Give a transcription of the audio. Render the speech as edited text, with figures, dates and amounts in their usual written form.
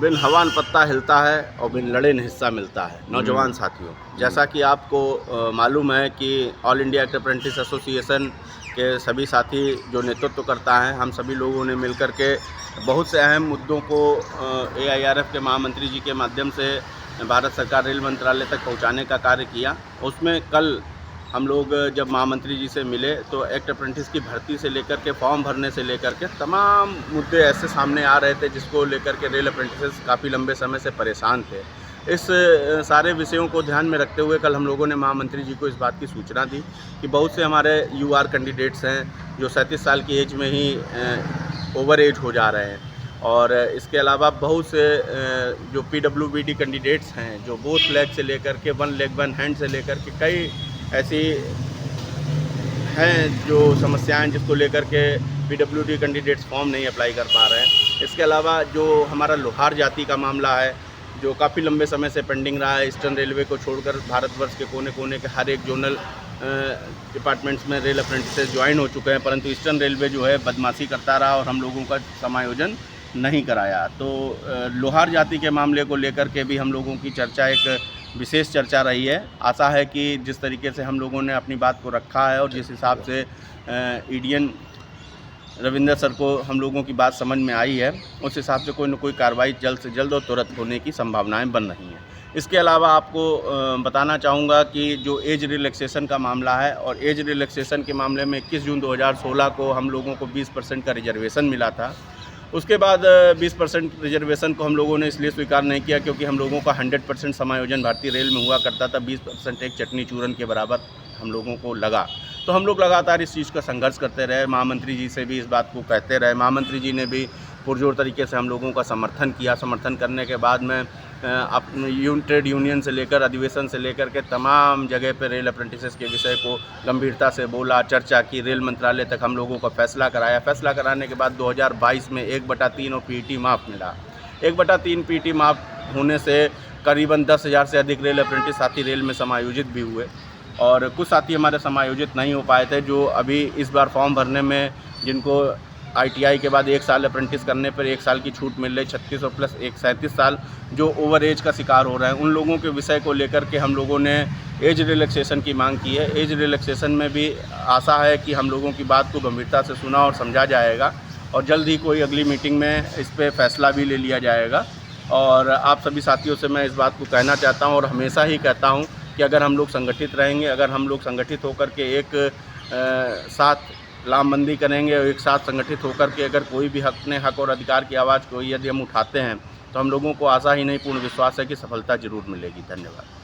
बिन हवा न पत्ता हिलता है और बिन लड़े न हिस्सा मिलता है। नौजवान साथियों, जैसा कि आपको मालूम है कि all India actor apprentice association के सभी साथी जो नेतृत्व करता है, हम सभी लोगों ने मिलकर के बहुत से अहम मुद्दों को AIRF के महामंत्री जी के माध्यम से भारत सरकार रेल मंत्रालय तक पहुंचाने का कार्य किया। उसमें कल हम लोग जब महामंत्री जी से मिले तो एक्ट अप्रेंटिस की भर्ती से लेकर के फॉर्म भरने से लेकर के तमाम मुद्दे ऐसे सामने आ रहे थे जिसको लेकर के रेल अप्रेंटिस काफ़ी लंबे समय से परेशान थे। इस सारे विषयों को ध्यान में रखते हुए कल हम लोगों ने महामंत्री जी को इस बात की सूचना दी कि बहुत से हमारे UR कैंडिडेट्स हैं जो 37 साल की एज में ही ओवर एज हो जा रहे हैं, और इसके अलावा बहुत से जो PWBD कैंडिडेट्स हैं जो बोथ लेग से लेकर के वन लेग वन हैंड से लेकर के कई ऐसी हैं जो समस्याएं जिसको लेकर के PWD कैंडिडेट्स फॉर्म नहीं अप्लाई कर पा रहे हैं। इसके अलावा जो हमारा लोहार जाति का मामला है जो काफ़ी लंबे समय से पेंडिंग रहा है, ईस्टर्न रेलवे को छोड़कर भारतवर्ष के कोने कोने के हर एक जोनल डिपार्टमेंट्स में रेल अप्रेंटिस ज्वाइन हो चुके हैं, परंतु ईस्टर्न रेलवे जो है बदमाशी करता रहा और हम लोगों का समायोजन नहीं कराया। तो लोहार जाति के मामले को लेकर के भी हम लोगों की चर्चा एक विशेष चर्चा रही है। आशा है कि जिस तरीके से हम लोगों ने अपनी बात को रखा है और जिस हिसाब से EDN रविंदर सर को हम लोगों की बात समझ में आई है, उस हिसाब से कोई न कोई कार्रवाई जल्द से जल्द और तुरंत होने की संभावनाएं बन रही हैं। इसके अलावा आपको बताना चाहूँगा कि जो एज रिलैक्सेशन का मामला है, और एज रिलैक्सेशन के मामले में 21 जून 2016 को हम लोगों को 20% का रिजर्वेशन मिला था। उसके बाद 20% रिजर्वेशन को हम लोगों ने इसलिए स्वीकार नहीं किया क्योंकि हम लोगों का 100% समायोजन भारतीय रेल में हुआ करता था। 20% एक चटनी चूरन के बराबर हम लोगों को लगा। तो हम लोग लगातार इस चीज़ का संघर्ष करते रहे, महामंत्री जी से भी इस बात को कहते रहे। महामंत्री जी ने भी पुरजोर तरीके से हम लोगों का समर्थन किया। समर्थन करने के बाद में अपने ट्रेड यूनियन से लेकर अधिवेशन से लेकर के तमाम जगह पर रेल अप्रेंटिसेस के विषय को गंभीरता से बोला, चर्चा की, रेल मंत्रालय तक हम लोगों का फैसला कराया। फैसला कराने के बाद 2022 में 1/3 और PET माफ़ मिला। 1/3 PET माफ़ होने से करीबन 10,000 से अधिक रेल अप्रेंटिस साथी रेल में समायोजित भी हुए, और कुछ साथी हमारे समायोजित नहीं हो पाए थे जो अभी इस बार फॉर्म भरने में जिनको ITI के बाद 1 साल अप्रेंटिस करने पर 1 साल की छूट मिल रही, 36 और प्लस 1 37 साल जो ओवर एज का शिकार हो रहे हैं, उन लोगों के विषय को लेकर के हम लोगों ने एज रिलैक्सेशन की मांग की है। एज रिलैक्सेशन में भी आशा है कि हम लोगों की बात को गंभीरता से सुना और समझा जाएगा, और जल्द ही कोई अगली मीटिंग में इस पर फैसला भी ले लिया जाएगा। और आप सभी साथियों से मैं इस बात को कहना चाहता हूँ और हमेशा ही कहता हूँ कि अगर हम लोग संगठित रहेंगे, अगर हम लोग संगठित होकर के एक साथ लामबंदी करेंगे और एक साथ संगठित होकर के अगर कोई भी अपने हक और अधिकार की आवाज़ को यदि हम उठाते हैं तो हम लोगों को आशा ही नहीं पूर्ण विश्वास है कि सफलता जरूर मिलेगी। धन्यवाद।